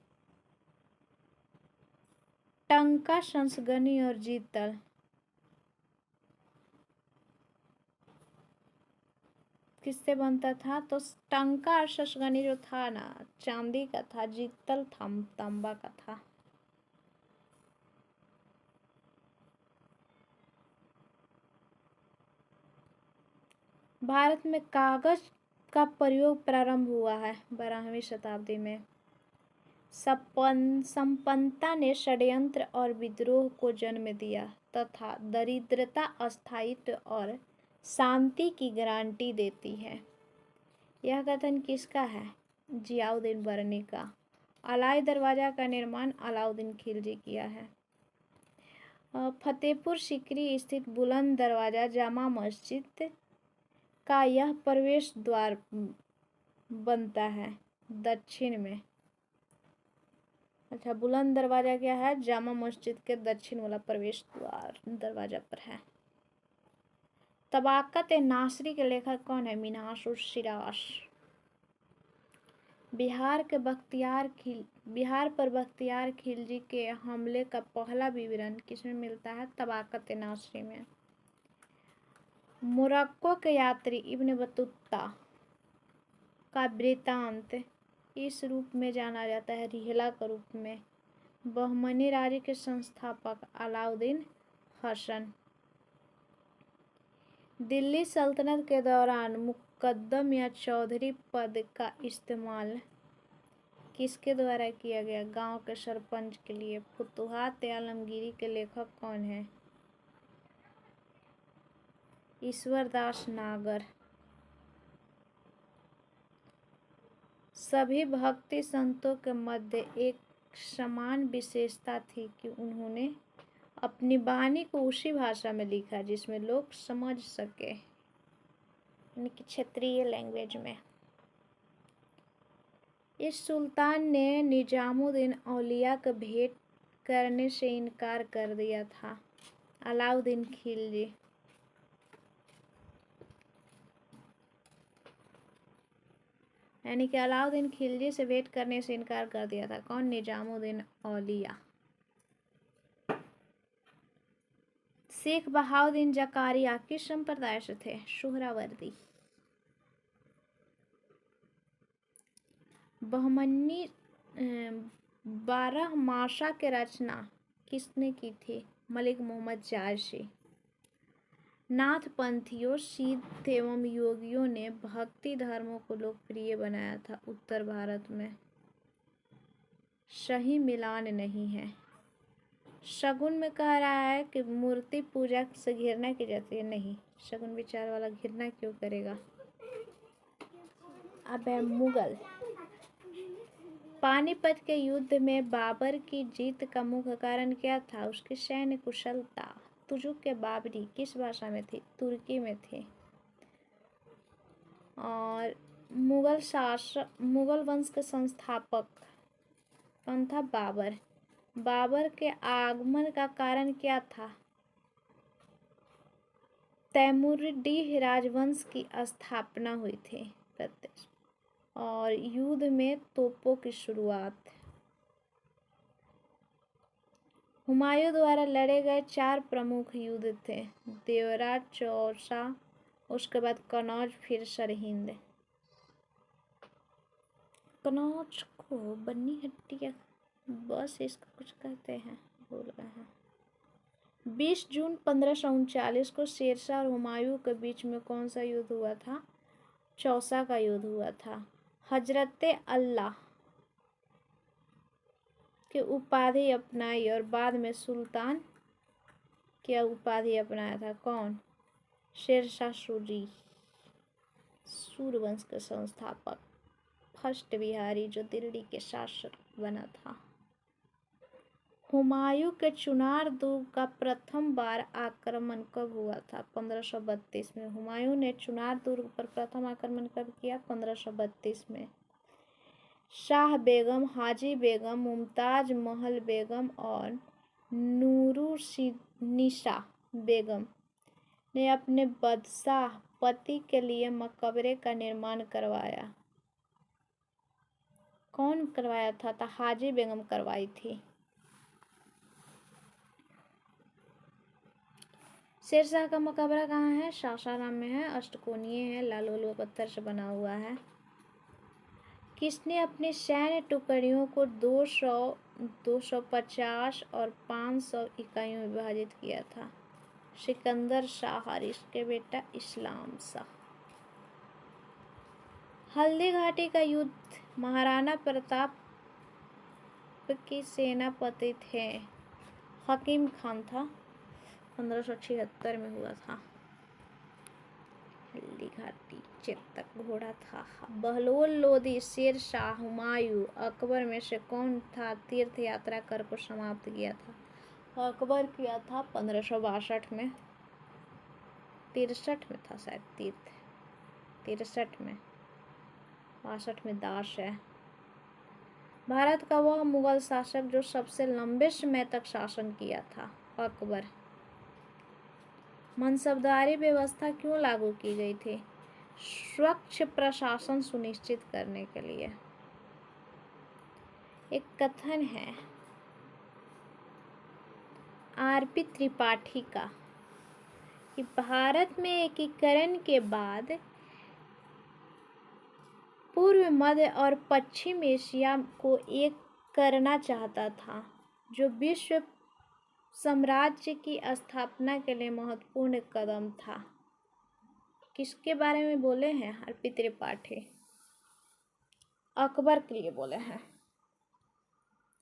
A: टंका संसगनी और जीतल किससे बनता था? तो टंका और संसगनी जो था ना, चांदी का था। जीतल तांबा का था। भारत में कागज का प्रयोग प्रारंभ हुआ है 12वीं शताब्दी में। संपन्नता ने षड्यंत्र और विद्रोह को जन्म दिया तथा दरिद्रता अस्थायित्व और शांति की गारंटी देती है। यह कथन किसका है? जियाउद्दीन बरनी का। अलाई दरवाजा का निर्माण अलाउद्दीन खिलजी किया है। फतेहपुर सीकरी स्थित बुलंद दरवाजा जामा मस्जिद का यह प्रवेश द्वार बनता है दक्षिण में। अच्छा, बुलंद दरवाजा क्या है? जामा मस्जिद के दक्षिण वाला प्रवेश द्वार दरवाजा पर है। तबाकत नासरी के लेखक कौन है? मिन्हाज उस सिराज। बिहार पर बख्तियार खिलजी के हमले का पहला विवरण किसमें मिलता है? तबाकत नासरी में। मोरक्को के यात्री इब्न बतूता का वृत्तांत इस रूप में जाना जाता है, रिहला के रूप में। बहमनी राज्य के संस्थापक अलाउद्दीन हसन। दिल्ली सल्तनत के दौरान मुकद्दम या चौधरी पद का इस्तेमाल किसके द्वारा किया गया? गांव के सरपंच के लिए। फुतुहात आलमगीरी के लेखक कौन है? ईश्वरदास नागर। सभी भक्ति संतों के मध्य एक समान विशेषता थी कि उन्होंने अपनी वाणी को उसी भाषा में लिखा जिसमें लोग समझ सके, यानी कि क्षेत्रीय लैंग्वेज में। इस सुल्तान ने निजामुद्दीन औलिया को भेंट करने से इनकार कर दिया था। अलाउद्दीन खिलजी। यानी कि अलाउद्दीन खिलजी से भेंट करने से इनकार कर दिया था। कौन? निजामुद्दीन औलिया। शेख बहाउद्दीन जकारिया किस संप्रदाय से थे? सुहरावर्दी। बहमनी 12 मासा की रचना किसने की थी? मलिक मोहम्मद जायसी। नाथ पंथियों, सिद्ध एवं योगियों ने भक्ति धर्मों को लोकप्रिय बनाया था उत्तर भारत में। सही मिलान नहीं है। शगुन में कह रहा है कि मूर्ति पूजा से घृणा की जाती है। नहीं, शगुन विचार वाला घृणा क्यों करेगा? अब है मुगल। पानीपत के युद्ध में बाबर की जीत का मुख्य कारण क्या था? उसकी सैन्य कुशलता। तुजुक के बाबरी किस भाषा में थी? तुर्की में थी। और मुगल वंश के संस्थापक कौन था? बाबर। बाबर के आगमन का कारण क्या था? तैमूरिड राजवंश की स्थापना हुई थी। और युद्ध में तोपों की शुरुआत। हुमायूं द्वारा लड़े गए 4 प्रमुख युद्ध थे। देवरा, चौसा, उसके बाद कनौज, फिर सरहिंद। कनौज को बन्नी हट्टिया बस इसका कुछ कहते हैं, बोल रहे हैं। 20 जून 1539 को शेरशाह और हुमायूं के बीच में कौन सा युद्ध हुआ था? चौसा का युद्ध हुआ था। हजरते अल्लाह की उपाधि अपनाई और बाद में सुल्तान की उपाधि अपनाया था। कौन? शेरशाह सूरी, सूरवंश के संस्थापक। फर्स्ट बिहारी जो दिल्ली के शासक बना था। हुमायूं के चुनार दुर्ग का प्रथम बार आक्रमण कब हुआ था? 1532 में। हुमायूं ने चुनार दुर्ग पर प्रथम आक्रमण कब किया? 1532 में। शाह बेगम, हाजी बेगम, मुमताज महल बेगम और नूरुन्निसा बेगम ने अपने बादशाह पति के लिए मकबरे का निर्माण करवाया? कौन करवाया था? तो हाजी बेगम करवाई थी। शेरशाह का मकबरा कहाँ है? सासाराम में है, अष्टकोणीय है, लाल बलुआ पत्थर से बना हुआ है। किसने अपनी सैन्य टुकड़ियों को 200, 250 और 500 इकाइयों में विभाजित किया था? सिकंदर शाह हारिस के बेटा इस्लाम शाह। हल्दी घाटी का युद्ध महाराणा प्रताप के सेनापति थे? हकीम खान था। 1576 में हुआ था। हल्दी घाटी चेतक घोड़ा था। बहलोल लोदी, शेर शाह, हुमायूं, अकबर में से कौन था तीर्थ यात्रा कर को समाप्त किया था? अकबर किया था 1562 में। 63 में था शायद तीर्थ, 63 में, 62 में दास है। भारत का वह मुगल शासक जो सबसे लंबे समय तक शासन किया था? अकबर। मनसबदारी व्यवस्था क्यों लागू की गई थी? स्वच्छ प्रशासन सुनिश्चित करने के लिए। एक कथन है आरपी त्रिपाठी का कि भारत में एकीकरण के बाद पूर्व, मध्य और पश्चिम एशिया को एक करना चाहता था, जो विश्व साम्राज्य की स्थापना के लिए महत्वपूर्ण कदम था। किसके बारे में बोले हैं आरपी त्रिपाठी? अकबर के लिए बोले हैं।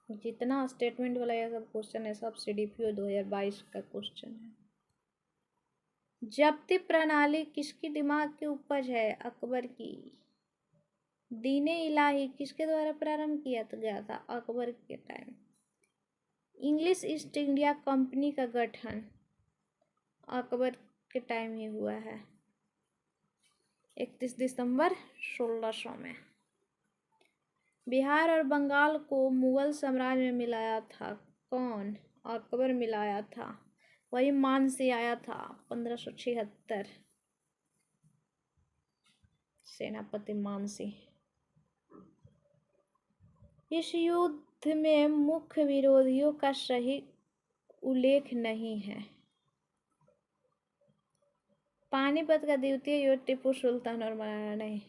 A: जितना स्टेटमेंट वाला ये सब क्वेश्चन है सब CDPO 2022 का क्वेश्चन है। जब्ती प्रणाली किसकी दिमाग की उपज है? अकबर की। दीने इलाही किसके द्वारा प्रारंभ किया गया था? अकबर के time. English east India company का गठन अकबर के टाइम ही हुआ है, 31 दिसंबर 1600 में। बिहार और बंगाल को मुगल साम्राज्य में मिलाया था कौन? अकबर मिलाया था। वही मानसी आया था 1576, सेनापति मानसी। इस युद्ध में मुख्य विरोधियों का सही उल्लेख नहीं है। पानीपत का द्वितीय युद्ध टीपू सुल्तान और महाराणा नहीं।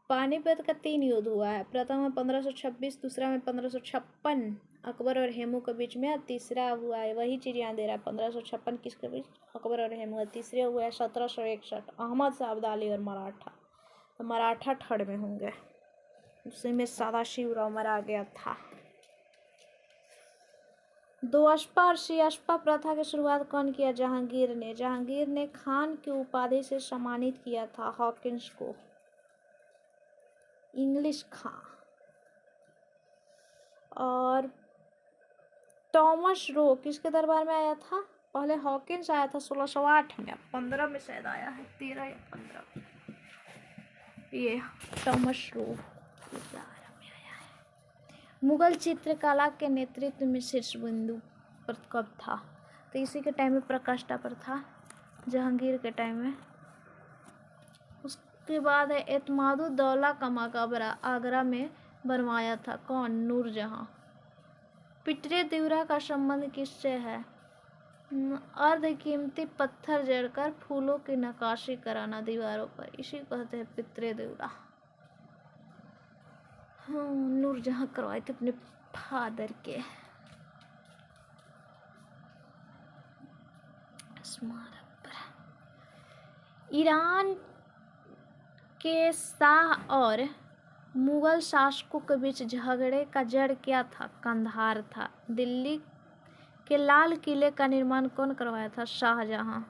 A: पानीपत का 3 युद्ध हुआ है। प्रथम में 1526, दूसरा में 1556 अकबर और हेमू के बीच में, तीसरा हुआ है वही चीज यहाँ दे रहा है 1556 किसके बीच? अकबर और हेमू। तीसरे हुआ है 1761 अहमद शाह अब्दाली और मराठा। तो मराठा थर्ड में होंगे। उसी में सदाशिवराव मरा गया था। दो अस्पा और सियास्पा प्रथा की शुरुआत कौन किया? जहांगीर ने। जहांगीर ने खान की उपाधि से सम्मानित किया था हॉकिंस को। इंग्लिश खां। और टॉमस रो किसके दरबार में आया था? पहले हॉकिंस आया था 1608 में, 15 में शायद आया है, 13 या 15। ये टॉमस रो में आया है। मुगल चित्रकला के नेतृत्व में शीर्ष बिंदु पर कब था? तो इसी के टाइम में प्रकाष्ठा पर था, जहांगीर के टाइम में। उसके बाद है एतमादुद्दौला का मकबरा आगरा में बनवाया था कौन? नूरजहां। पिटरे देवरा का संबंध किससे है? अर्धकीमती पत्थर जड़कर फूलों की नक्काशी कराना दीवारों पर, इसी को कहते हैं पितरे देवरा। हाँ, नूरजहां करवाए थे अपने फादर के। स्मारक पर ईरान के शाह और मुगल शासकों के बीच झगड़े का जड़ क्या था? कंधार था। दिल्ली के लाल किले का निर्माण कौन करवाया था? शाहजहां।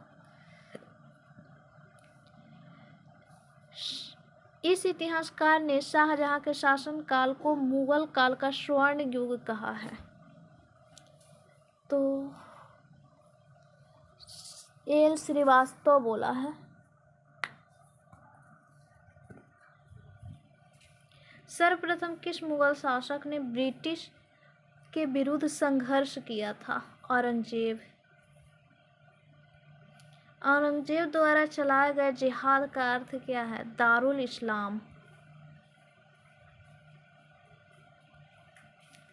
A: इस इतिहासकार ने शाहजहां के शासनकाल को मुगल काल का स्वर्ण युग कहा है। तो एल श्रीवास्तव बोला है। सर्वप्रथम किस मुगल शासक ने ब्रिटिश के विरुद्ध संघर्ष किया था? औरंगजेब। औरंगजेब द्वारा चलाए गए जिहाद का अर्थ क्या है? दारुल इस्लाम।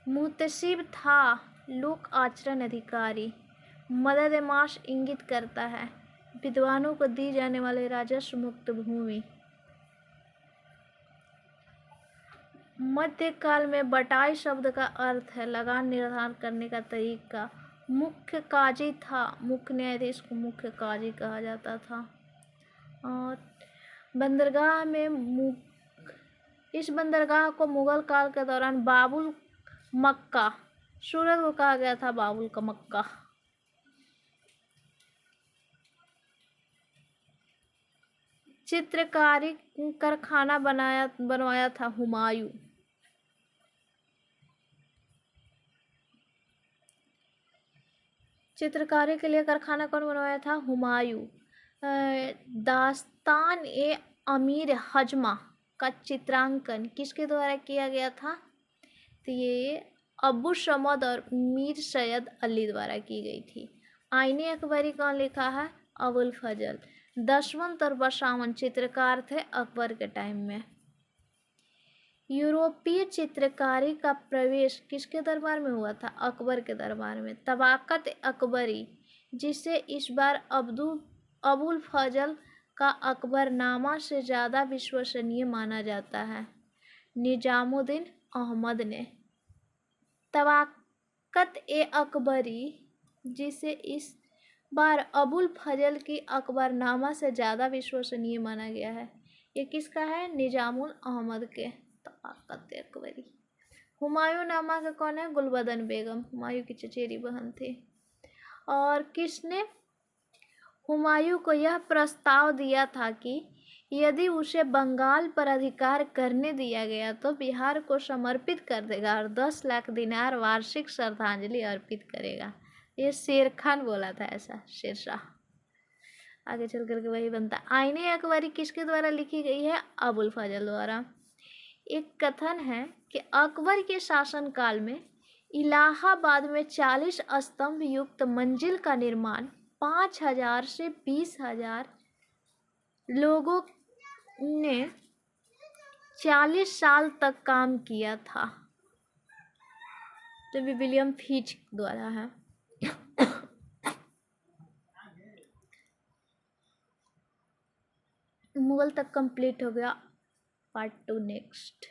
A: मुतसिब था लोक आचरण अधिकारी। मदद माश इंगित करता है विद्वानों को दी जाने वाले राजस्व मुक्त भूमि। मध्यकाल में बटाई शब्द का अर्थ है लगान निर्धारण करने का तरीका। मुख्य काजी था, मुख्य न्यायाधीश को मुख्य काजी कहा जाता था। और बंदरगाह में इस बंदरगाह को मुगल काल के दौरान बाबुल मक्का, सूरत को कहा गया था बाबुल का मक्का। चित्रकारी कारखाना बनवाया था हुमायूं। चित्रकारी के लिए कारखाना कौन बनवाया था? हुमायूं। दास्तान ए अमीर हजमा का चित्रांकन किसके द्वारा किया गया था? तो ये अबू समद और मीर सैयद अली द्वारा की गई थी। आईने अकबरी कौन लिखा है? अबुल फजल। दशवंत और बसावन चित्रकार थे अकबर के टाइम में। यूरोपीय चित्रकारी का प्रवेश किसके दरबार में हुआ था? अकबर के दरबार में। तबाकत अकबरी, जिसे इस बार अबुल फजल का अकबरनामा से ज़्यादा विश्वसनीय माना जाता है, निजामुद्दीन अहमद ने। तबाकत ए अकबरी, जिसे इस बार अबुल फजल की अकबरनामा से ज़्यादा विश्वसनीय माना गया है, ये किसका है? निजामुल अहमद के। तबाकत ए अकबरी। हुमायूं नामा का कौन है? गुलबदन बेगम, हुमायूं की चचेरी बहन थी। और किसने हुमायूं को यह प्रस्ताव दिया था कि यदि उसे बंगाल पर अधिकार करने दिया गया तो बिहार को समर्पित कर देगा और 10 लाख दिनार वार्षिक श्रद्धांजलि अर्पित करेगा। ये शेर खान बोला था ऐसा, शेरशाह। आगे चल करके वही बनता। आईने अकबरी किसके द्वारा लिखी गई है? अबुल फजल द्वारा। एक कथन है कि अकबर के शासनकाल में इलाहाबाद में 40 स्तंभ युक्त मंजिल का निर्माण 5,000 से 20,000 लोगों ने 40 साल तक काम किया था। जो विलियम फिच द्वारा है। मुगल तक कंप्लीट हो गया। Part 2 next.